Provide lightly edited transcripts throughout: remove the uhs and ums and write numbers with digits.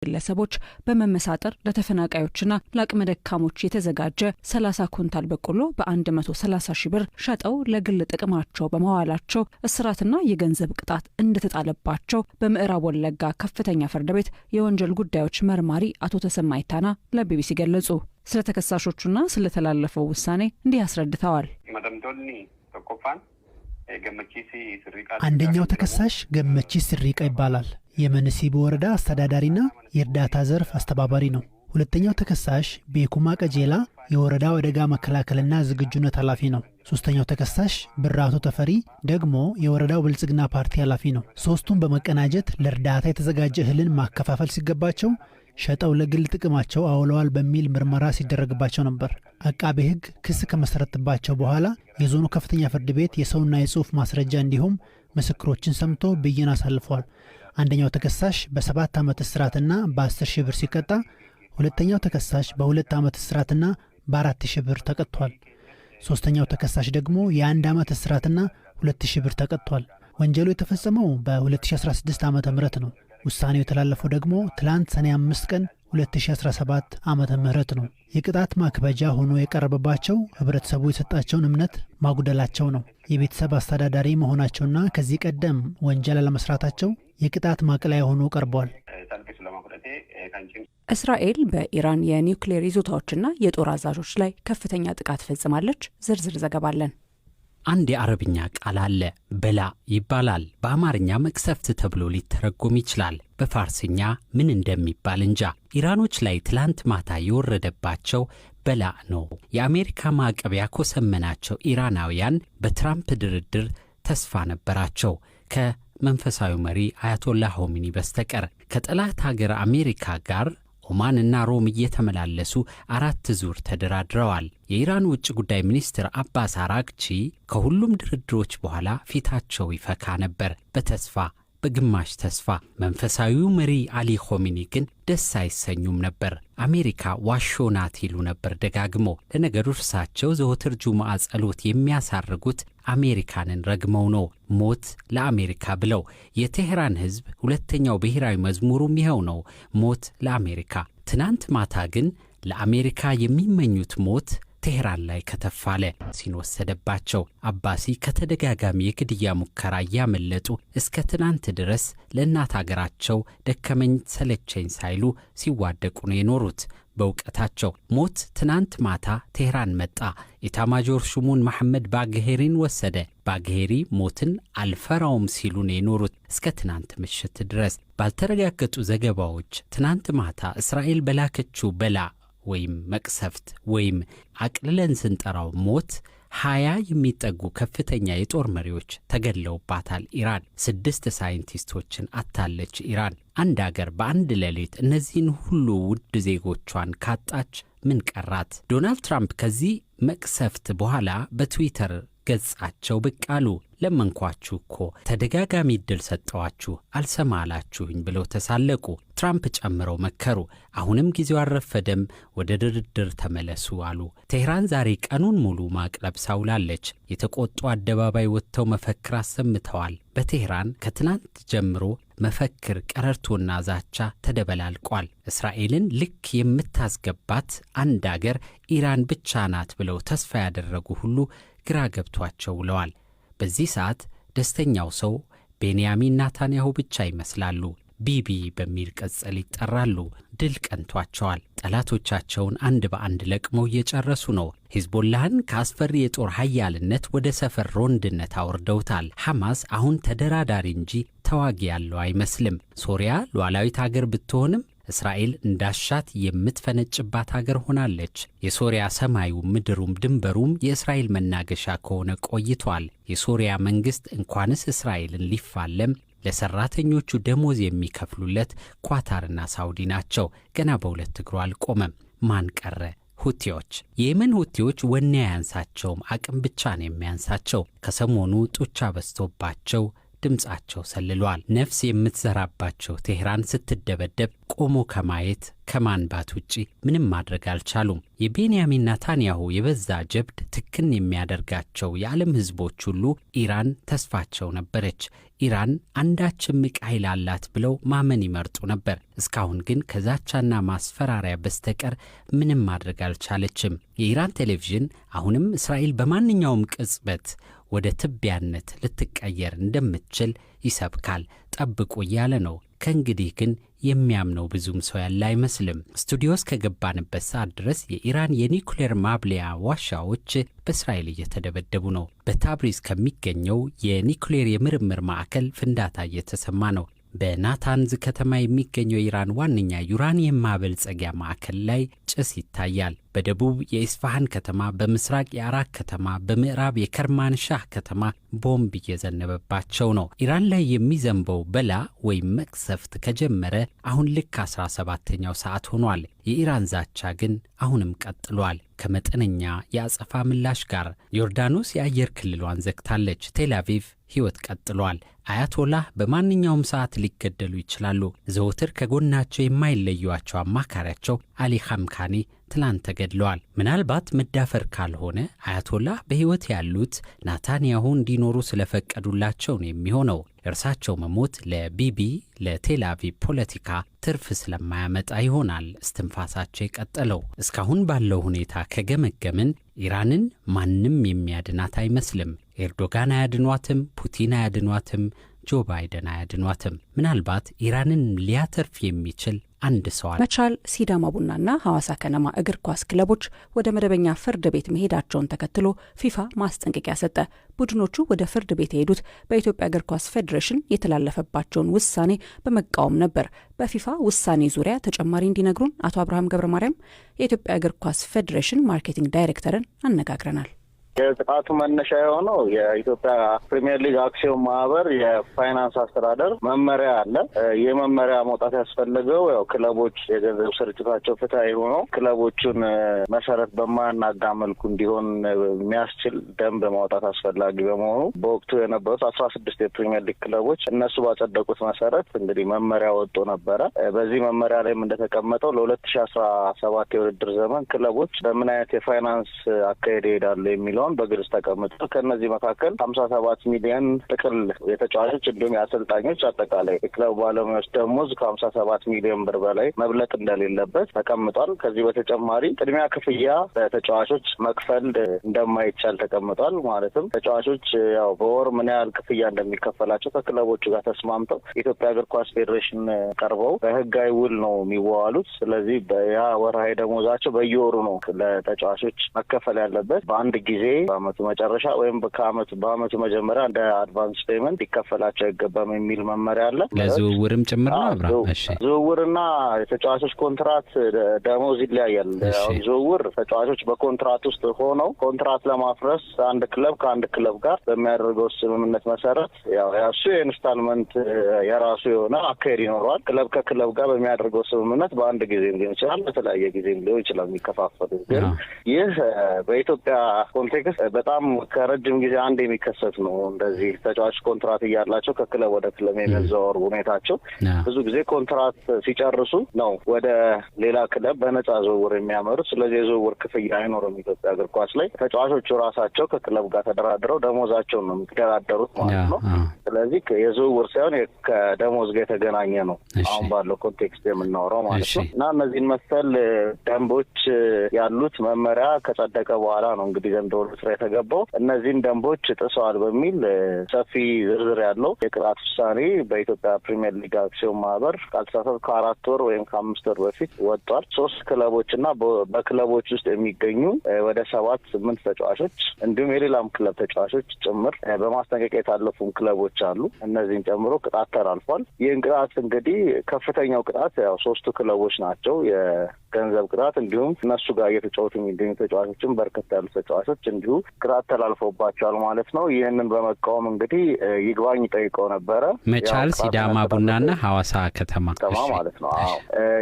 ግለሰቦች በመመሳጠር ለተፈናቃዮችና ለአቅመ ደካሞች የተዘጋጀ 30 ኩንታል በቆሎ በ130 ሺህ ብር ሸጠው ለግል ጥቅማቸው በመዋላቸው እስራትና የገንዘብ ቅጣት እንደተጣለባቸው በምዕራብ ወለጋ ከፍተኛ ፍርድ ቤት የወንጀል ጉዳዮች መርማሪ አቶ ተሰማ ኢታና ለቢቢሲ ገለጹ። ስለ ተከሳሾቹና ስለተላለፈው ውሳኔ እንዲህ አስረድተዋል። አንደኛው ተከሳሽ ገመቺስ ስሪቃ ይባላል። የመንሲቦ ወረዳ አስተዳዳሪና የእርዳታ ዘርፍ አስተባባሪ ነው። ሁለተኛው ተከሳሽ ቤኩማ ቀጄላ የወረዳው አደጋ መከላከልና ዝግጁነት ኃላፊ ነው። ሶስተኛው ተከሳሽ ብራቶ ተፈሪ ደግሞ የወረዳው ብልጽግና ፓርቲ ኃላፊ ነው። ሶስቱም በመቀናጀት ለእርዳታ የተዘጋጀ እህልን ማከፋፈል ሲገባቸው ሸጠው ለግል ጥቅማቸው አውለዋል በሚል ምርመራ ሲደረግባቸው ነበር። አቃቤ ሕግ ክስ ከመሰረተባቸው በኋላ የዞኑ ከፍተኛ ፍርድ ቤት የሰውና የጽሑፍ ማስረጃ እንዲሁም ምስክሮችን ሰምቶ ብይን አሳልፏል። አንደኛው ተከሳሽ በ7 ዓመት እስራትና በ10 ሺህ ብር ሲቀጣ፣ ሁለተኛው ተከሳሽ በ2 ዓመት እስራትና በ4 ሺህ ብር ተቀጥቷል። ሶስተኛው ተከሳሽ ደግሞ የ1 ዓመት እስራትና 2 ሺህ ብር ተቀጥቷል። ወንጀሉ የተፈጸመው በ2016 ዓ.ም ነው። ውሳኔው የተላለፈው ደግሞ ትላንት ሰኔ 5 ቀን 2017 ዓመተ ምህረት ነው። የቅጣት ማክበጃ ሆኖ የቀረበባቸው ህብረተሰቡ የሰጣቸውን እምነት ማጉደላቸው ነው። የቤተሰብ አስተዳዳሪ መሆናቸውና ከዚህ ቀደም ወንጀል ለመስራታቸው የቅጣት ማቅለያ ሆኖ ቀርቧል። እስራኤል በኢራን የኒውክሌር ይዞታዎችና የጦር አዛዦች ላይ ከፍተኛ ጥቃት ፈጽማለች። ዝርዝር ዘገባ አለን። አንድ የአረብኛ ቃል አለ፣ በላ ይባላል። በአማርኛ መቅሰፍት ተብሎ ሊተረጎም ይችላል። በፋርስኛ ምን እንደሚባል እንጃ። ኢራኖች ላይ ትላንት ማታ የወረደባቸው በላ ነው። የአሜሪካ ማዕቀብ ያኮሰመናቸው ኢራናውያን በትራምፕ ድርድር ተስፋ ነበራቸው፣ ከመንፈሳዊ መሪ አያቶላህ ሆሚኒ በስተቀር። ከጠላት ሀገር አሜሪካ ጋር ኦማንና ሮም እየተመላለሱ 4 ዙር ተደራድረዋል። የኢራን ውጭ ጉዳይ ሚኒስትር አባስ አራግቺ ከሁሉም ድርድሮች በኋላ ፊታቸው ይፈካ ነበር፣ በተስፋ በግማሽ ተስፋ። መንፈሳዊው መሪ አሊ ሆሚኒ ግን ደስ አይሰኙም ነበር። አሜሪካ ዋሾ ናት ይሉ ነበር ደጋግሞ። ለነገሩ እርሳቸው ዘወትር ጁምዓ ጸሎት የሚያሳርጉት አሜሪካንን ረግመው ነው፣ ሞት ለአሜሪካ ብለው። የቴህራን ሕዝብ ሁለተኛው ብሔራዊ መዝሙሩም ይኸው ነው፣ ሞት ለአሜሪካ። ትናንት ማታ ግን ለአሜሪካ የሚመኙት ሞት ቴህራን ላይ ከተፋለ ሲንወሰደባቸው። አባሲ ከተደጋጋሚ የግድያ ሙከራ እያመለጡ እስከ ትናንት ድረስ ለእናት አገራቸው ደከመኝ ሰለቸኝ ሳይሉ ሲዋደቁ ነው የኖሩት። በእውቀታቸው ሞት ትናንት ማታ ቴህራን መጣ። ኢታማጆር ሹሙን መሐመድ ባግሄሪን ወሰደ። ባግሄሪ ሞትን አልፈራውም ሲሉ ነው የኖሩት እስከ ትናንት ምሽት ድረስ። ባልተረጋገጡ ዘገባዎች ትናንት ማታ እስራኤል በላከችው በላ ወይም መቅሰፍት ወይም አቅልለን ስንጠራው ሞት 20 የሚጠጉ ከፍተኛ የጦር መሪዎች ተገድለውባታል። ኢራን 6 ሳይንቲስቶችን አታለች። ኢራን አንድ አገር በአንድ ሌሊት እነዚህን ሁሉ ውድ ዜጎቿን ካጣች ምን ቀራት? ዶናልድ ትራምፕ ከዚህ መቅሰፍት በኋላ በትዊተር ገጻቸው ብቅ አሉ። ለመንኳችሁ እኮ ተደጋጋሚ ዕድል ሰጠዋችሁ፣ አልሰማ አላችሁኝ ብለው ተሳለቁ። ትራምፕ ጨምረው መከሩ። አሁንም ጊዜው አልረፈደም፣ ወደ ድርድር ተመለሱ አሉ። ቴህራን ዛሬ ቀኑን ሙሉ ማቅለብ ሳውላለች። የተቆጡ አደባባይ ወጥተው መፈክር አሰምተዋል። በቴህራን ከትናንት ጀምሮ መፈክር፣ ቀረርቶና ዛቻ ተደበላልቋል። እስራኤልን ልክ የምታስገባት አንድ አገር ኢራን ብቻ ናት ብለው ተስፋ ያደረጉ ሁሉ ግራ ገብቷቸው ውለዋል። በዚህ ሰዓት ደስተኛው ሰው ቤንያሚን ናታንያሁ ብቻ ይመስላሉ። ቢቢ በሚል ቅጽል ይጠራሉ። ድል ቀንቷቸዋል። ጠላቶቻቸውን አንድ በአንድ ለቅመው እየጨረሱ ነው። ሂዝቦላህን ከአስፈሪ የጦር ኃያልነት ወደ ሰፈር ሮንድነት አውርደውታል። ሐማስ አሁን ተደራዳሪ እንጂ ተዋጊ ያለው አይመስልም። ሶሪያ ሉዓላዊት አገር ብትሆንም እስራኤል እንዳሻት የምትፈነጭባት አገር ሆናለች። የሶሪያ ሰማዩ ምድሩም ድንበሩም የእስራኤል መናገሻ ከሆነ ቆይቷል። የሶሪያ መንግሥት እንኳንስ እስራኤልን ሊፋለም ለሰራተኞቹ ደሞዝ የሚከፍሉለት ኳታርና ሳውዲ ናቸው። ገና በሁለት እግሩ አልቆመም። ማን ቀረ? ሁቲዎች። የየመን ሁቲዎች ወኔ አያንሳቸውም፣ አቅም ብቻ ነው የሚያንሳቸው። ከሰሞኑ ጡቻ በዝቶባቸው ድምጻቸው ሰልሏል። ነፍስ የምትዘራባቸው ቴህራን ስትደበደብ ቆሞ ከማየት ከማንባት ውጪ ምንም ማድረግ አልቻሉም። የቤንያሚን ኔታንያሁ የበዛ ጀብድ ትክን የሚያደርጋቸው የዓለም ሕዝቦች ሁሉ ኢራን ተስፋቸው ነበረች። ኢራን አንዳች እምቅ ኃይል አላት ብለው ማመን ይመርጡ ነበር። እስካሁን ግን ከዛቻና ማስፈራሪያ በስተቀር ምንም ማድረግ አልቻለችም። የኢራን ቴሌቪዥን አሁንም እስራኤል በማንኛውም ቅጽበት ወደ ትቢያነት ልትቀየር እንደምትችል ይሰብካል። ጠብቁ እያለ ነው። ከእንግዲህ ግን የሚያምነው ብዙም ሰው ያለ አይመስልም። ስቱዲዮስ ከገባንበት ሰዓት ድረስ የኢራን የኒኩሌር ማብለያ ዋሻዎች በእስራኤል እየተደበደቡ ነው። በታብሪዝ ከሚገኘው የኒኩሌር የምርምር ማዕከል ፍንዳታ እየተሰማ ነው። በናታንዝ ከተማ የሚገኘው የኢራን ዋነኛ ዩራኒየም ማበልጸጊያ ማዕከል ላይ ጭስ ይታያል። በደቡብ የኢስፋሃን ከተማ፣ በምስራቅ የአራክ ከተማ፣ በምዕራብ የከርማንሻህ ከተማ ቦምብ እየዘነበባቸው ነው። ኢራን ላይ የሚዘንበው በላ ወይም መቅሰፍት ከጀመረ አሁን ልክ 17ኛው ሰዓት ሆኗል። የኢራን ዛቻ ግን አሁንም ቀጥሏል። ከመጠነኛ የአጸፋ ምላሽ ጋር ዮርዳኖስ የአየር ክልሏን ዘግታለች። ቴል አቪቭ ሕይወት ቀጥሏል። አያቶላህ በማንኛውም ሰዓት ሊገደሉ ይችላሉ። ዘወትር ከጎናቸው የማይለዩዋቸው አማካሪያቸው አሊ ኻምካኒ ትላንት ተገድለዋል። ምናልባት መዳፈር ካልሆነ አያቶላህ በሕይወት ያሉት ናታንያሁ እንዲኖሩ ስለፈቀዱላቸው ነው የሚሆነው። እርሳቸው መሞት ለቢቢ ለቴል አቪቭ ፖለቲካ ትርፍ ስለማያመጣ ይሆናል እስትንፋሳቸው የቀጠለው። እስካሁን ባለው ሁኔታ ከገመገምን ኢራንን ማንም የሚያድናት አይመስልም። ኤርዶጋን አያድኗትም፣ ፑቲን አያድኗትም፣ ጆ ባይደን አያድኗትም። ምናልባት ኢራንን ሊያተርፍ የሚችል አንድ ሰው አለ። መቻል፣ ሲዳማ ቡናና ሐዋሳ ከነማ እግር ኳስ ክለቦች ወደ መደበኛ ፍርድ ቤት መሄዳቸውን ተከትሎ ፊፋ ማስጠንቀቂያ ሰጠ። ቡድኖቹ ወደ ፍርድ ቤት የሄዱት በኢትዮጵያ እግር ኳስ ፌዴሬሽን የተላለፈባቸውን ውሳኔ በመቃወም ነበር። በፊፋ ውሳኔ ዙሪያ ተጨማሪ እንዲነግሩን አቶ አብርሃም ገብረ ማርያም የኢትዮጵያ እግር ኳስ ፌዴሬሽን ማርኬቲንግ ዳይሬክተርን አነጋግረናል። የጥቃቱ መነሻ የሆነው የኢትዮጵያ ፕሪሚየር ሊግ አክሲዮን ማህበር የፋይናንስ አስተዳደር መመሪያ አለ። ይህ መመሪያ መውጣት ያስፈለገው ያው ክለቦች የገንዘብ ስርጭታቸው ፍትሃዊ ሆኖ ክለቦቹን መሰረት በማያናጋ መልኩ እንዲሆን የሚያስችል ደንብ ማውጣት አስፈላጊ በመሆኑ በወቅቱ የነበሩት 16 የፕሪሚየር ሊግ ክለቦች እነሱ ባጸደቁት መሰረት እንግዲህ መመሪያ ወጥቶ ነበረ። በዚህ መመሪያ ላይም እንደተቀመጠው ለ2017 የውድድር ዘመን ክለቦች በምን አይነት የፋይናንስ አካሄድ ይሄዳሉ የሚለው በግልጽ ተቀምጧል። ከነዚህ መካከል 57 ሚሊዮን ጥቅል የተጫዋቾች እንዲሁም የአሰልጣኞች አጠቃላይ የክለብ ባለሙያዎች ደሞዝ ከ57 ሚሊዮን ብር በላይ መብለጥ እንደሌለበት ተቀምጧል። ከዚህ በተጨማሪ ቅድሚያ ክፍያ ለተጫዋቾች መክፈል እንደማይቻል ተቀምጧል። ማለትም ተጫዋቾች ያው በወር ምን ያህል ክፍያ እንደሚከፈላቸው ከክለቦቹ ጋር ተስማምተው የኢትዮጵያ እግር ኳስ ፌዴሬሽን ቀርበው በህጋዊ ውል ነው የሚዋዋሉት። ስለዚህ ያ ወርሃዊ ደሞዛቸው በየወሩ ነው ለተጫዋቾች መከፈል ያለበት። በአንድ ጊዜ በአመቱ መጨረሻ ወይም በአመቱ መጀመሪያ እንደ አድቫንስ ፔመንት ሊከፈላቸው አይገባም የሚል መመሪያ አለ። ለዝውውርም ጭምር ነው። አብራም እሺ፣ ዝውውርና የተጫዋቾች ኮንትራት ደሞዝ ይለያያል። ዝውውር ተጫዋቾች በኮንትራት ውስጥ ሆነው ኮንትራት ለማፍረስ አንድ ክለብ ከአንድ ክለብ ጋር በሚያደርገው ስምምነት መሰረት ያው ያሱ የኢንስታልመንት የራሱ የሆነ አካሄድ ይኖረዋል። ክለብ ከክለብ ጋር በሚያደርገው ስምምነት በአንድ ጊዜ ሊሆን ይችላል፣ በተለያየ ጊዜ ሊሆን ይችላል የሚከፋፈሉ። ግን ይህ በኢትዮጵያ ኮንቴክስት በጣም ከረጅም ጊዜ አንድ የሚከሰት ነው። እንደዚህ ተጫዋች ኮንትራት እያላቸው ከክለብ ወደ ክለብ የሚዘዋወሩ ሁኔታቸው ብዙ ጊዜ ኮንትራት ሲጨርሱ ነው ወደ ሌላ ክለብ በነጻ ዝውውር የሚያመሩት። ስለዚህ የዝውውር ክፍያ አይኖርም ኢትዮጵያ እግር ኳስ ላይ። ተጫዋቾቹ ራሳቸው ከክለብ ጋር ተደራድረው ደሞዛቸውን ነው የሚደራደሩት ማለት ነው። ስለዚህ የዝውውር ሳይሆን ከደሞዝ ጋር የተገናኘ ነው አሁን ባለው ኮንቴክስት የምናወራው ማለት ነው። እና እነዚህን መሰል ደንቦች ያሉት መመሪያ ከጸደቀ በኋላ ነው እንግዲህ ዘንድሮ ስራ የተገባው። እነዚህን ደንቦች ጥሰዋል በሚል ሰፊ ዝርዝር ያለው የቅጣት ውሳኔ በኢትዮጵያ ፕሪሚየር ሊግ አክሲዮን ማህበር ካልተሳሳትኩ ከ4 ወር ወይም ከ5 ወር በፊት ወጥቷል። 3 ክለቦችና በክለቦች ውስጥ የሚገኙ ወደ 7-8 ተጫዋቾች እንዲሁም የሌላም ክለብ ተጫዋቾች ጭምር በማስጠንቀቂያ የታለፉም ክለቦች አሉ። እነዚህን ጨምሮ ቅጣት ተላልፏል። ይህን ቅጣት እንግዲህ ከፍተኛው ቅጣት ያው 3 ክለቦች ናቸው የገንዘብ ቅጣት፣ እንዲሁም እነሱ ጋር እየተጫወቱ የሚገኙ ተጫዋቾችም በርከት ያሉ ተጫዋቾች እንዲሁ ቅጣት ተላልፎባቸዋል ማለት ነው። ይህንን በመቃወም እንግዲህ ይግባኝ ጠይቀው ነበረ። መቻል፣ ሲዳማ ቡናና ሐዋሳ ከተማ ማለት ነው።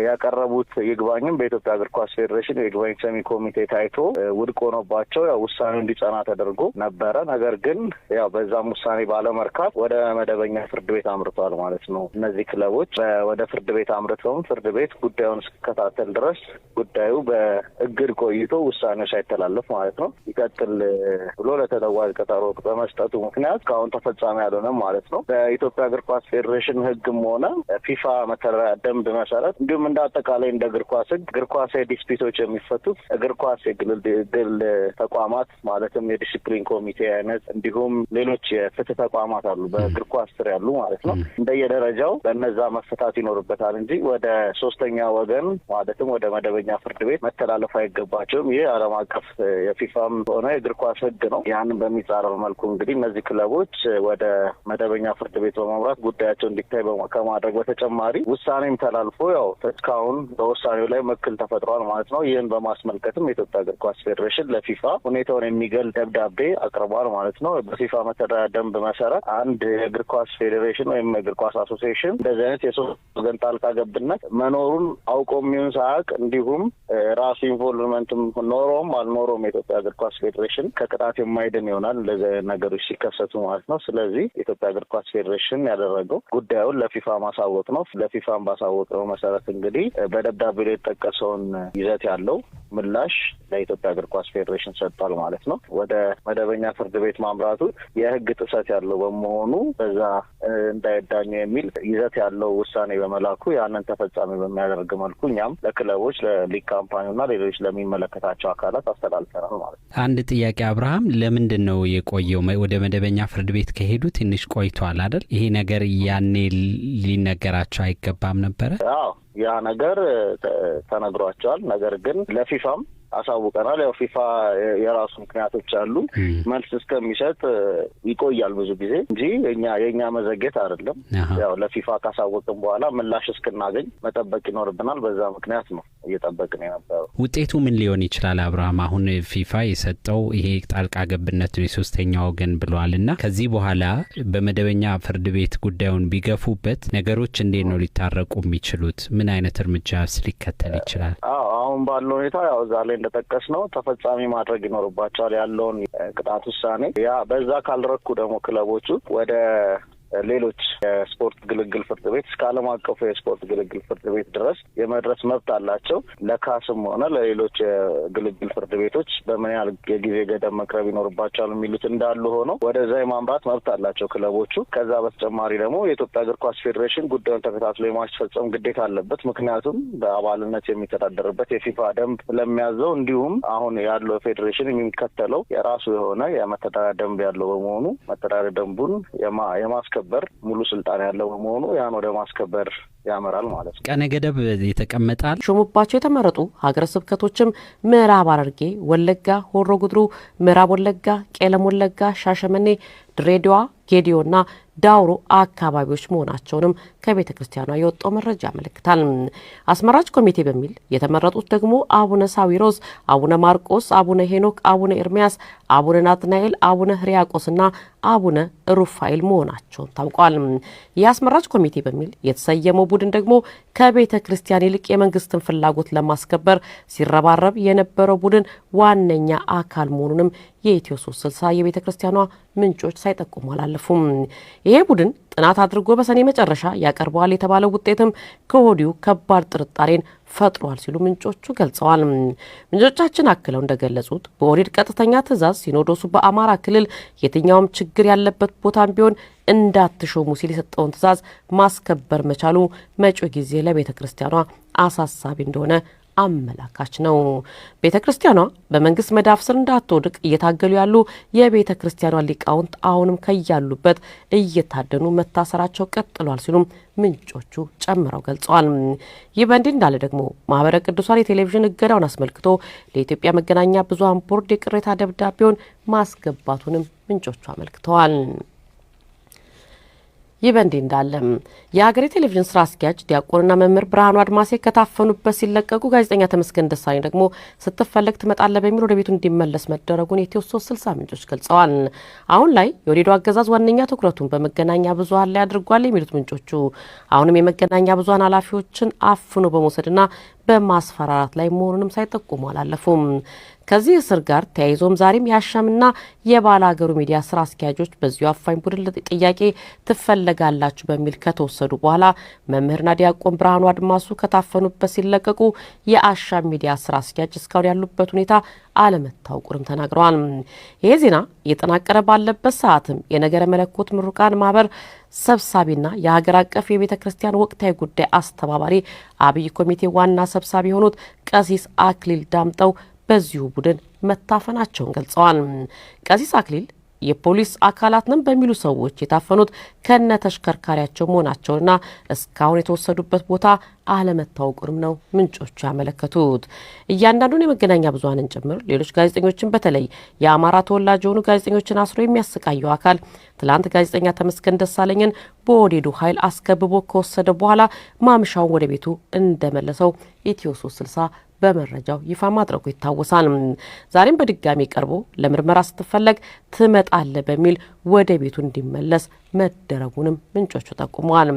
ያቀረቡት ይግባኝም በኢትዮጵያ እግር ኳስ ፌዴሬሽን የይግባኝ ሰሚ ኮሚቴ ታይቶ ውድቅ ሆኖባቸው ያው ውሳኔው እንዲጸና ተደርጎ ነበረ። ነገር ግን ያው በዛም ውሳኔ ባለመርካት ወደ መደበኛ ፍርድ ቤት አምርቷል ማለት ነው። እነዚህ ክለቦች ወደ ፍርድ ቤት አምርተውም ፍርድ ቤት ጉዳዩን እስከታተል ድረስ ጉዳዩ በእግድ ቆይቶ ውሳኔው ሳይተላለፍ ማለት ነው ይቀጥል ብሎ ለተለዋጭ ቀጠሮ በመስጠቱ ምክንያት እስካሁን ተፈጻሚ ያልሆነም ማለት ነው። በኢትዮጵያ እግር ኳስ ፌዴሬሽን ሕግም ሆነ ፊፋ መተዳደሪያ ደንብ መሰረት እንዲሁም እንደ አጠቃላይ እንደ እግር ኳስ ሕግ እግር ኳስ ዲስፒቶች የሚፈቱት እግር ኳስ የግል ተቋማት ማለትም የዲሲፕሊን ኮሚቴ አይነት እንዲሁም ሌሎች የፍትህ ተቋማት አሉ በእግር ኳስ ስር ያሉ ማለት ነው። እንደየደረጃው በእነዛ መፈታት ይኖርበታል እንጂ ወደ ሶስተኛ ወገን ማለትም ወደ መደበኛ ፍርድ ቤት መተላለፍ አይገባቸውም። ይህ ዓለም አቀፍ የፊፋም ሆነ የእግር ኳስ ሕግ ነው። ያንን በሚጻረር መልኩ እንግዲህ እነዚህ ክለቦች ወደ መደበኛ ፍርድ ቤት በማምራት ጉዳያቸው እንዲታይ ከማድረግ በተጨማሪ ውሳኔም ተላልፎ ያው እስካሁን በውሳኔው ላይ መክል ተፈጥሯል ማለት ነው። ይህን በማስመልከትም የኢትዮጵያ እግር ኳስ ፌዴሬሽን ለፊፋ ሁኔታውን የሚገልጽ ደብዳቤ አቅርቧል ማለት ነው። በፊፋ መተዳደሪያ ደንብ መሰረት አንድ የእግር ኳስ ፌዴሬሽን ወይም የእግር ኳስ አሶሲዬሽን እንደዚህ አይነት የሶስት ወገን ጣልቃ ገብነት መኖሩን አውቆ የሚሆን ሳያውቅ እንዲሁም ራሱ ኢንቮልቭመንትም ኖሮም አልኖሮም የኢትዮጵያ እግር ኳስ ፌዴሬሽን ከቅጣት የማይድን ይሆናል እንደዚህ ነገሮች ሲከሰቱ ማለት ነው። ስለዚህ የኢትዮጵያ እግር ኳስ ፌዴሬሽን ያደረገው ጉዳዩን ለፊፋ ማሳወቅ ነው። ለፊፋም ባሳወቀው መሰረት እንግዲህ በደብዳቤ ላይ የተጠቀሰውን ይዘት ያለው ምላሽ ለኢትዮጵያ እግር ኳስ ፌዴሬሽን ሰጥቷል ማለት ነው። ወደ መደበኛ ፍርድ ቤት ማምራቱ የሕግ ጥሰት ያለው በመሆኑ በዛ እንዳይዳኙ የሚል ይዘት ያለው ውሳኔ በመላኩ ያንን ተፈጻሚ በሚያደርግ መልኩ እኛም ለክለቦች ለሊግ ካምፓኒውና ሌሎች ለሚመለከታቸው አካላት አስተላልፈናል ማለት ነው። አንድ ጥያቄ አብርሃም፣ ለምንድን ነው የቆየው? ወደ መደበኛ ፍርድ ቤት ከሄዱ ትንሽ ቆይቷል አይደል? ይሄ ነገር ያኔ ሊነገራቸው አይገባም ነበረ? አዎ ያ ነገር ተነግሯቸዋል። ነገር ግን ለፊፋም አሳውቀናል። ያው ፊፋ የራሱ ምክንያቶች አሉ። መልስ እስከሚሰጥ ይቆያል ብዙ ጊዜ እንጂ የኛ መዘግየት አይደለም። ያው ለፊፋ ካሳወቅን በኋላ ምላሽ እስክናገኝ መጠበቅ ይኖርብናል። በዛ ምክንያት ነው እየጠበቅን የነበረው። ውጤቱ ምን ሊሆን ይችላል አብርሃም? አሁን ፊፋ የሰጠው ይሄ ጣልቃ ገብነት ነው የሶስተኛ ወገን ብለዋልና ከዚህ በኋላ በመደበኛ ፍርድ ቤት ጉዳዩን ቢገፉበት ነገሮች እንዴት ነው ሊታረቁ የሚችሉት? ምን አይነት እርምጃስ ሊከተል ይችላል? አሁን ባለው ሁኔታ ያው እዛ ላይ እንደጠቀስ ነው ተፈጻሚ ማድረግ ይኖርባቸዋል ያለውን ቅጣት ውሳኔ። ያ በዛ ካልረኩ ደግሞ ክለቦቹ ወደ ሌሎች የስፖርት ግልግል ፍርድ ቤት እስከ ዓለም አቀፉ የስፖርት ግልግል ፍርድ ቤት ድረስ የመድረስ መብት አላቸው። ለካስም ሆነ ለሌሎች የግልግል ፍርድ ቤቶች በምን ያህል የጊዜ ገደብ መቅረብ ይኖርባቸዋል የሚሉት እንዳሉ ሆነው ወደዛ የማምራት መብት አላቸው ክለቦቹ። ከዛ በተጨማሪ ደግሞ የኢትዮጵያ እግር ኳስ ፌዴሬሽን ጉዳዩን ተከታትሎ የማስፈጸም ግዴታ አለበት። ምክንያቱም በአባልነት የሚተዳደርበት የፊፋ ደንብ ስለሚያዘው፣ እንዲሁም አሁን ያለው ፌዴሬሽን የሚከተለው የራሱ የሆነ የመተዳደሪያ ደንብ ያለው በመሆኑ መተዳደሪያ ደንቡን የማስከበር ሙሉ ስልጣን ያለው በመሆኑ ያን ወደ ማስከበር ያመራል ማለት ነው። ቀነ ገደብ የተቀመጣል። ሾሙባቸው የተመረጡ ሀገረ ስብከቶችም ምዕራብ ሐረርጌ፣ ወለጋ፣ ሆሮ ጉድሩ፣ ምዕራብ ወለጋ፣ ቄለም ወለጋ፣ ሻሸመኔ፣ ድሬዳዋ፣ ጌዲዮና ዳውሮ አካባቢዎች መሆናቸውንም ከቤተ ክርስቲያኗ የወጣው መረጃ ያመለክታል። አስመራጭ ኮሚቴ በሚል የተመረጡት ደግሞ አቡነ ሳዊሮስ፣ አቡነ ማርቆስ፣ አቡነ ሄኖክ፣ አቡነ ኤርሚያስ፣ አቡነ ናትናኤል፣ አቡነ ህርያቆስና አቡነ ሩፋኤል መሆናቸውን ታውቋል። የአስመራጭ ኮሚቴ በሚል የተሰየመው ቡድን ደግሞ ከቤተ ክርስቲያን ይልቅ የመንግስትን ፍላጎት ለማስከበር ሲረባረብ የነበረው ቡድን ዋነኛ አካል መሆኑንም የኢትዮ 360 የቤተ ክርስቲያኗ ምንጮች ሳይጠቁሙ አላለፉም። ይሄ ቡድን ጥናት አድርጎ በሰኔ መጨረሻ ያቀርበዋል የተባለው ውጤትም ከወዲሁ ከባድ ጥርጣሬን ፈጥሯል ሲሉ ምንጮቹ ገልጸዋል። ምንጮቻችን አክለው እንደገለጹት በኦህዴድ ቀጥተኛ ትዕዛዝ ሲኖዶሱ በአማራ ክልል የትኛውም ችግር ያለበት ቦታም ቢሆን እንዳትሾሙ ሲል የሰጠውን ትዕዛዝ ማስከበር መቻሉ መጪው ጊዜ ለቤተ ክርስቲያኗ አሳሳቢ እንደሆነ አመላካች ነው። ቤተ ክርስቲያኗ በመንግስት መዳፍ ስር እንዳትወድቅ እየታገሉ ያሉ የቤተ ክርስቲያኗ ሊቃውንት አሁንም ከያሉበት እየታደኑ መታሰራቸው ቀጥሏል ሲሉም ምንጮቹ ጨምረው ገልጸዋል። ይህ በእንዲህ እንዳለ ደግሞ ማህበረ ቅዱሳን የቴሌቪዥን እገዳውን አስመልክቶ ለኢትዮጵያ መገናኛ ብዙኃን ቦርድ የቅሬታ ደብዳቤውን ማስገባቱንም ምንጮቹ አመልክተዋል። ይህ በእንዲህ እንዳለ የሀገሬ ቴሌቪዥን ስራ አስኪያጅ ዲያቆንና መምህር ብርሃኑ አድማሴ ከታፈኑበት ሲለቀቁ ጋዜጠኛ ተመስገን ደሳለኝ ደግሞ ስትፈለግ ትመጣለህ በሚል ወደ ቤቱ እንዲመለስ መደረጉን የኢትዮ 360 ምንጮች ገልጸዋል። አሁን ላይ የወዲዱ አገዛዝ ዋነኛ ትኩረቱን በመገናኛ ብዙሃን ላይ አድርጓል የሚሉት ምንጮቹ አሁንም የመገናኛ ብዙሃን ኃላፊዎችን አፍኖ በመውሰድና በማስፈራራት ላይ መሆኑንም ሳይጠቁሙ አላለፉም። ከዚህ እስር ጋር ተያይዞም ዛሬም የአሻምና የባላገሩ ሚዲያ ስራ አስኪያጆች በዚሁ አፋኝ ቡድን ጥያቄ ትፈለጋላችሁ በሚል ከተወሰዱ በኋላ መምህርና ዲያቆን ብርሃኑ አድማሱ ከታፈኑበት ሲለቀቁ የአሻም ሚዲያ ስራ አስኪያጅ እስካሁን ያሉበት ሁኔታ አለመታወቁንም ተናግረዋል። ይሄ ዜና እየተጠናቀረ ባለበት ሰዓትም የነገረ መለኮት ምሩቃን ማህበር ሰብሳቢና የሀገር አቀፍ የቤተ ክርስቲያን ወቅታዊ ጉዳይ አስተባባሪ አብይ ኮሚቴ ዋና ሰብሳቢ የሆኑት ቀሲስ አክሊል ዳምጠው በዚሁ ቡድን መታፈናቸውን ገልጸዋል። ቀሲስ አክሊል የፖሊስ አካላት ነን በሚሉ ሰዎች የታፈኑት ከነ ተሽከርካሪያቸው መሆናቸውና እስካሁን የተወሰዱበት ቦታ አለመታወቁንም ነው ምንጮቹ ያመለከቱት። እያንዳንዱን የመገናኛ ብዙሃንን ጭምር ሌሎች ጋዜጠኞችን በተለይ የአማራ ተወላጅ የሆኑ ጋዜጠኞችን አስሮ የሚያሰቃየው አካል ትላንት ጋዜጠኛ ተመስገን ደሳለኝን በወዲዱ ኃይል አስከብቦ ከወሰደ በኋላ ማምሻውን ወደ ቤቱ እንደመለሰው ኢትዮ 360 በመረጃው ይፋ ማድረጉ ይታወሳል። ዛሬም በድጋሚ ቀርቦ ለምርመራ ስትፈለግ ትመጣለህ በሚል ወደ ቤቱ እንዲመለስ መደረጉንም ምንጮቹ ጠቁመዋል።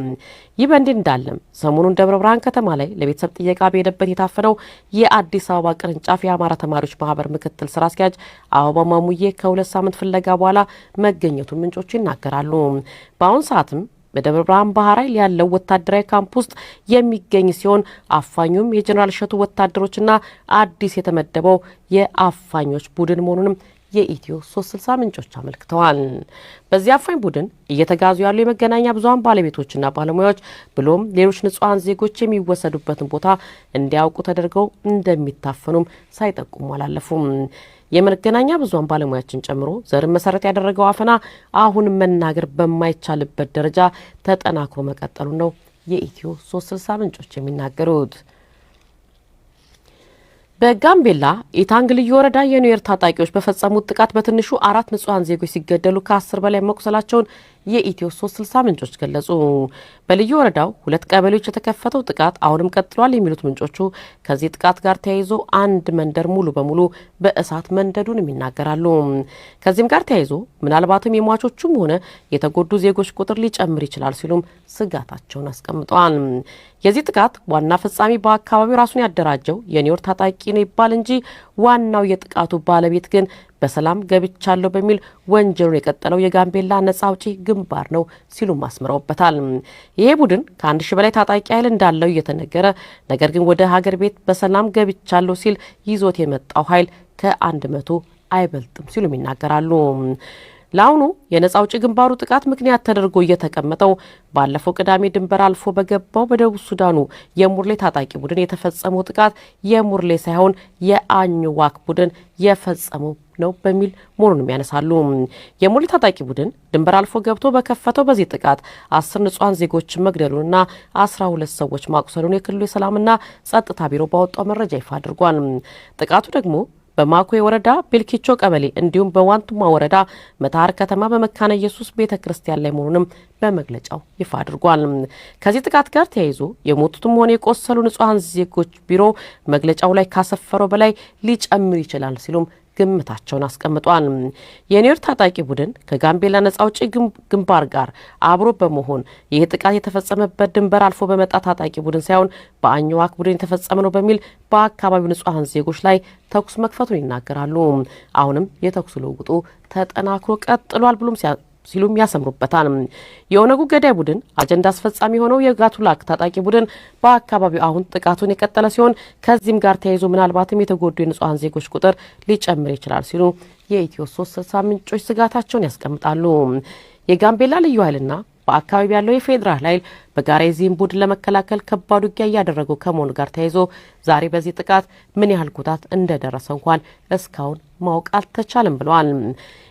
ይህ በእንዲህ እንዳለም ሰሞኑን ደብረ ብርሃን ከተማ ላይ ለቤተሰብ ጥየቃ በሄደበት የታፈነው የአዲስ አበባ ቅርንጫፍ የአማራ ተማሪዎች ማህበር ምክትል ስራ አስኪያጅ አበባ ማሙዬ ከ2 ሳምንት ፍለጋ በኋላ መገኘቱን ምንጮቹ ይናገራሉ። በአሁን ሰዓትም በደብረ ብርሃን ባህር ኃይል ያለው ወታደራዊ ካምፕ ውስጥ የሚገኝ ሲሆን አፋኙም የጀነራል እሸቱ ወታደሮችና አዲስ የተመደበው የአፋኞች ቡድን መሆኑንም የኢትዮ 360 ምንጮች አመልክተዋል። በዚህ አፋኝ ቡድን እየተጋዙ ያሉ የመገናኛ ብዙሃን ባለቤቶችና ባለሙያዎች ብሎም ሌሎች ንጹሃን ዜጎች የሚወሰዱበትን ቦታ እንዲያውቁ ተደርገው እንደሚታፈኑም ሳይጠቁሙ አላለፉም። የመገናኛ ብዙሃን ባለሙያዎችን ጨምሮ ዘርን መሰረት ያደረገው አፈና አሁን መናገር በማይቻልበት ደረጃ ተጠናክሮ መቀጠሉ ነው የኢትዮ 360 ምንጮች የሚናገሩት። በጋምቤላ ኢታንግ ልዩ ወረዳ የኒውዌር ታጣቂዎች በፈጸሙት ጥቃት በትንሹ 4 ንጹሃን ዜጎች ሲገደሉ ከ10 በላይ መቁሰላቸውን የኢትዮ 360 ምንጮች ገለጹ። በልዩ ወረዳው 2 ቀበሌዎች የተከፈተው ጥቃት አሁንም ቀጥሏል የሚሉት ምንጮቹ ከዚህ ጥቃት ጋር ተያይዞ አንድ መንደር ሙሉ በሙሉ በእሳት መንደዱን ይናገራሉ። ከዚህም ጋር ተያይዞ ምናልባትም የሟቾቹም ሆነ የተጎዱ ዜጎች ቁጥር ሊጨምር ይችላል ሲሉም ስጋታቸውን አስቀምጠዋል። የዚህ ጥቃት ዋና ፈጻሚ በአካባቢው ራሱን ያደራጀው የኒውዌር ታጣቂ ነው ይባል እንጂ ዋናው የጥቃቱ ባለቤት ግን በሰላም ገብቻለሁ በሚል ወንጀሉን የቀጠለው የጋምቤላ ነጻ አውጪ ግንባር ነው ሲሉም አስምረውበታል። ይሄ ቡድን ከ1000 በላይ ታጣቂ ኃይል እንዳለው እየተነገረ ነገር ግን ወደ ሀገር ቤት በሰላም ገብቻለሁ ሲል ይዞት የመጣው ኃይል ከ100 አይበልጥም ሲሉም ይናገራሉ። ለአሁኑ የነጻ አውጪ ግንባሩ ጥቃት ምክንያት ተደርጎ እየተቀመጠው ባለፈው ቅዳሜ ድንበር አልፎ በገባው በደቡብ ሱዳኑ የሙርሌ ታጣቂ ቡድን የተፈጸመው ጥቃት የሙርሌ ሳይሆን የአኝዋክ ቡድን የፈጸመው ነው በሚል መሆኑንም ያነሳሉ። የሙርሌ ታጣቂ ቡድን ድንበር አልፎ ገብቶ በከፈተው በዚህ ጥቃት 10 ንጹሃን ዜጎች መግደሉንና 12 ሰዎች ማቁሰሉን የክልሉ የሰላምና ጸጥታ ቢሮ ባወጣው መረጃ ይፋ አድርጓል። ጥቃቱ ደግሞ በማኮ ወረዳ ቤልኪቾ ቀበሌ እንዲሁም በዋንቱማ ወረዳ መታር ከተማ በመካነ ኢየሱስ ቤተክርስቲያን ላይ መሆኑንም በመግለጫው ይፋ አድርጓል። ከዚህ ጥቃት ጋር ተያይዞ የሞቱትም ሆነ የቆሰሉ ንጹሃን ዜጎች ቢሮ መግለጫው ላይ ካሰፈረው በላይ ሊጨምር ይችላል ሲሉም ግምታቸውን አስቀምጧል። የኒውዌር ታጣቂ ቡድን ከጋምቤላ ነጻ አውጪ ግንባር ጋር አብሮ በመሆን ይህ ጥቃት የተፈጸመበት ድንበር አልፎ በመጣ ታጣቂ ቡድን ሳይሆን በአኝዋክ ቡድን የተፈጸመ ነው በሚል በአካባቢው ንጹሃን ዜጎች ላይ ተኩስ መክፈቱን ይናገራሉ። አሁንም የተኩስ ልውውጡ ተጠናክሮ ቀጥሏል ብሎም ሲሉም ያሰምሩበታል። የኦነጉ ገዳይ ቡድን አጀንዳ አስፈጻሚ የሆነው የጋቱላክ ታጣቂ ቡድን በአካባቢው አሁን ጥቃቱን የቀጠለ ሲሆን ከዚህም ጋር ተያይዞ ምናልባትም የተጎዱ የንጹሃን ዜጎች ቁጥር ሊጨምር ይችላል ሲሉ የኢትዮ 360 ምንጮች ስጋታቸውን ያስቀምጣሉ። የጋምቤላ ልዩ ኃይልና በአካባቢ ያለው የፌዴራል ኃይል በጋራ የዚህን ቡድን ለመከላከል ከባድ ውጊያ እያደረጉ ከመሆኑ ጋር ተያይዞ ዛሬ በዚህ ጥቃት ምን ያህል ጉዳት እንደደረሰ እንኳን እስካሁን ማወቅ አልተቻለም ብለዋል።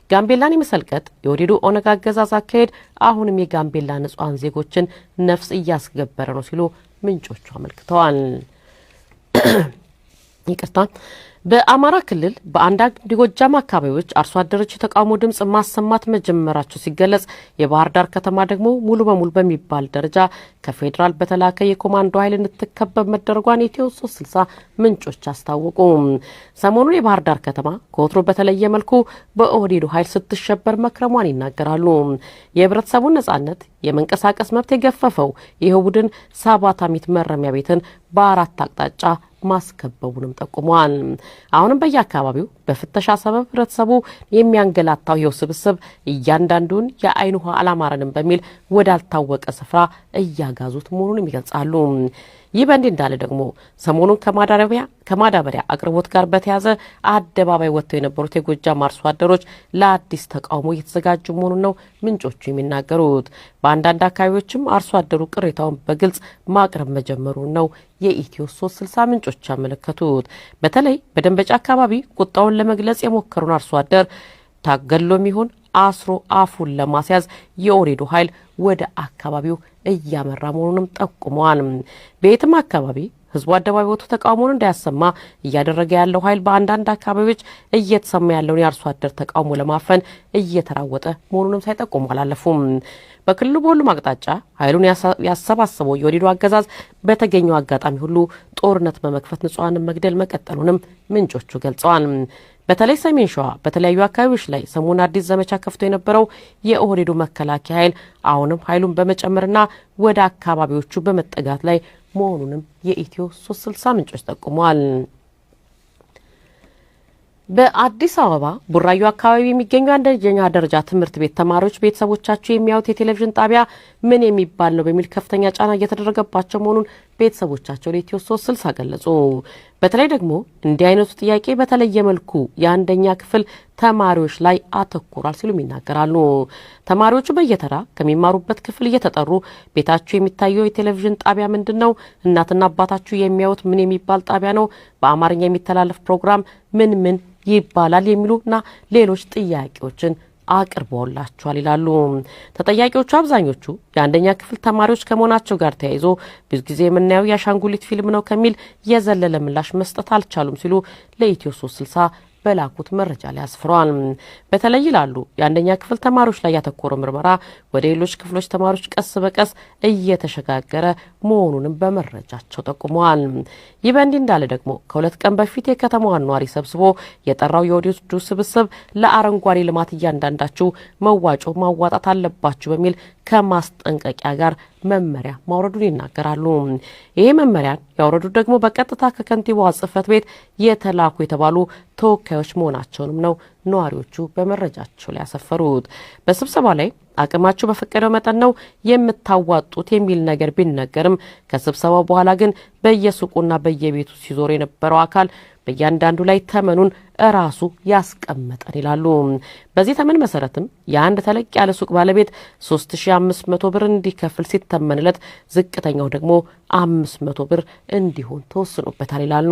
ጋምቤላን የመሰልቀጥ የወዲዱ ኦነግ አገዛዝ አካሄድ አሁንም የጋምቤላ ንጹሃን ዜጎችን ነፍስ እያስገበረ ነው ሲሉ ምንጮቹ አመልክተዋል። ይቅርታ። በአማራ ክልል በአንዳንድ የጎጃም አካባቢዎች አርሶ አደሮች የተቃውሞ ድምጽ ማሰማት መጀመራቸው ሲገለጽ የባህር ዳር ከተማ ደግሞ ሙሉ በሙሉ በሚባል ደረጃ ከፌዴራል በተላከ የኮማንዶ ኃይል እንድትከበብ መደረጓን ኢትዮ 360 ምንጮች አስታወቁ። ሰሞኑን የባህር ዳር ከተማ ከወትሮ በተለየ መልኩ በኦህዴዱ ኃይል ስትሸበር መክረሟን ይናገራሉ። የህብረተሰቡን ነጻነት የመንቀሳቀስ መብት የገፈፈው ይህ ቡድን 7 አሚት መረሚያ ቤትን በ4 አቅጣጫ ማስከበቡንም ጠቁመዋል። አሁንም በየአካባቢው በፍተሻ ሰበብ ህብረተሰቡ የሚያንገላታው ይኸው ስብስብ እያንዳንዱን የአይን ውሃ አላማረንም በሚል ወዳልታወቀ ስፍራ እያጋዙት መሆኑን ይገልጻሉ። ይህ በእንዲህ እንዳለ ደግሞ ሰሞኑን ከማዳበሪያ አቅርቦት ጋር በተያዘ አደባባይ ወጥተው የነበሩት የጎጃም አርሶ አደሮች ለአዲስ ተቃውሞ እየተዘጋጁ መሆኑን ነው ምንጮቹ የሚናገሩት። በአንዳንድ አካባቢዎችም አርሶ አደሩ ቅሬታውን በግልጽ ማቅረብ መጀመሩን ነው የኢትዮ 360 ምንጮች ያመለከቱት። በተለይ በደንበጫ አካባቢ ቁጣውን ለመግለጽ የሞከሩን አርሶ አደር ታገሎም ይሁን አስሮ አፉን ለማስያዝ የኦህዴዱ ኃይል ወደ አካባቢው እያመራ መሆኑንም ጠቁመዋል። በየትም አካባቢ ህዝቡ አደባባይ ወጥቶ ተቃውሞውን እንዳያሰማ እያደረገ ያለው ኃይል በአንዳንድ አካባቢዎች እየተሰማ ያለውን የአርሶ አደር ተቃውሞ ለማፈን እየተራወጠ መሆኑንም ሳይጠቁሙ አላለፉም። በክልሉ በሁሉም አቅጣጫ ኃይሉን ያሰባሰበው የኦህዴዱ አገዛዝ በተገኘው አጋጣሚ ሁሉ ጦርነት በመክፈት ንጹሃንን መግደል መቀጠሉንም ምንጮቹ ገልጸዋል። በተለይ ሰሜን ሸዋ በተለያዩ አካባቢዎች ላይ ሰሞኑን አዲስ ዘመቻ ከፍቶ የነበረው የኦህዴዱ መከላከያ ኃይል አሁንም ኃይሉን በመጨመርና ወደ አካባቢዎቹ በመጠጋት ላይ መሆኑንም የኢትዮ 360 ምንጮች ጠቁመዋል። በአዲስ አበባ ቡራዩ አካባቢ የሚገኙ አንደኛ ደረጃ ትምህርት ቤት ተማሪዎች ቤተሰቦቻቸው የሚያዩት የቴሌቪዥን ጣቢያ ምን የሚባል ነው በሚል ከፍተኛ ጫና እየተደረገባቸው መሆኑን ቤተሰቦቻቸው ለኢትዮ 360 ገለጹ። በተለይ ደግሞ እንዲህ አይነቱ ጥያቄ በተለየ መልኩ የአንደኛ ክፍል ተማሪዎች ላይ አተኩሯል ሲሉም ይናገራሉ። ተማሪዎቹ በየተራ ከሚማሩበት ክፍል እየተጠሩ ቤታችሁ የሚታየው የቴሌቪዥን ጣቢያ ምንድነው? እናትና አባታችሁ የሚያዩት ምን የሚባል ጣቢያ ነው? በአማርኛ የሚተላለፍ ፕሮግራም ምን ይባላል? የሚሉና ሌሎች ጥያቄዎችን አቅርበውላቸዋል ይላሉ። ተጠያቂዎቹ አብዛኞቹ የአንደኛ ክፍል ተማሪዎች ከመሆናቸው ጋር ተያይዞ ብዙ ጊዜ የምናየው የአሻንጉሊት ፊልም ነው ከሚል የዘለለ ምላሽ መስጠት አልቻሉም ሲሉ ለኢትዮ 360 በላኩት መረጃ ላይ አስፍረዋል። በተለይ ይላሉ የአንደኛ ክፍል ተማሪዎች ላይ ያተኮረው ምርመራ ወደ ሌሎች ክፍሎች ተማሪዎች ቀስ በቀስ እየተሸጋገረ መሆኑንም በመረጃቸው ጠቁመዋል። ይህ በእንዲህ እንዳለ ደግሞ ከ2 ቀን በፊት የከተማዋን ነዋሪ ሰብስቦ የጠራው የኦህዴዱ ስብስብ ለአረንጓዴ ልማት እያንዳንዳችሁ መዋጮ ማዋጣት አለባችሁ በሚል ከማስጠንቀቂያ ጋር መመሪያ ማውረዱን ይናገራሉ። ይሄ መመሪያን ያወረዱት ደግሞ በቀጥታ ከከንቲባዋ ጽሕፈት ቤት የተላኩ የተባሉ ተወካዮች መሆናቸውንም ነው ነዋሪዎቹ በመረጃቸው ላይ ያሰፈሩት። በስብሰባው ላይ አቅማችሁ በፈቀደው መጠን ነው የምታዋጡት የሚል ነገር ቢነገርም ከስብሰባው በኋላ ግን በየሱቁና በየቤቱ ሲዞር የነበረው አካል በእያንዳንዱ ላይ ተመኑን እራሱ ያስቀመጠን ይላሉ። በዚህ ተመን መሰረትም የአንድ ተለቅ ያለ ሱቅ ባለቤት 3500 ብር እንዲከፍል ሲተመንለት ዝቅተኛው ደግሞ 500 ብር እንዲሆን ተወስኖበታል ይላሉ።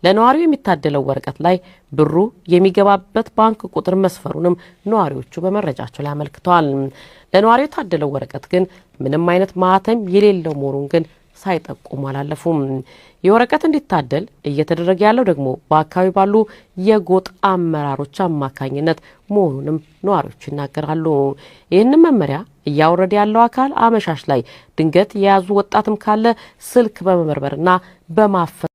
ለነዋሪው የሚታደለው ወረቀት ላይ ብሩ የሚገባበት ባንክ ቁጥር መስፈሩንም ነዋሪዎቹ በመረጃቸው ላይ አመልክተዋል። ለነዋሪው የታደለው ወረቀት ግን ምንም አይነት ማህተም የሌለው መሆኑን ግን ሳይጠቁሙ አላለፉም። የወረቀት እንዲታደል እየተደረገ ያለው ደግሞ በአካባቢ ባሉ የጎጥ አመራሮች አማካኝነት መሆኑንም ነዋሪዎቹ ይናገራሉ። ይህንን መመሪያ እያወረደ ያለው አካል አመሻሽ ላይ ድንገት የያዙ ወጣትም ካለ ስልክ በመመርመርና በማፈን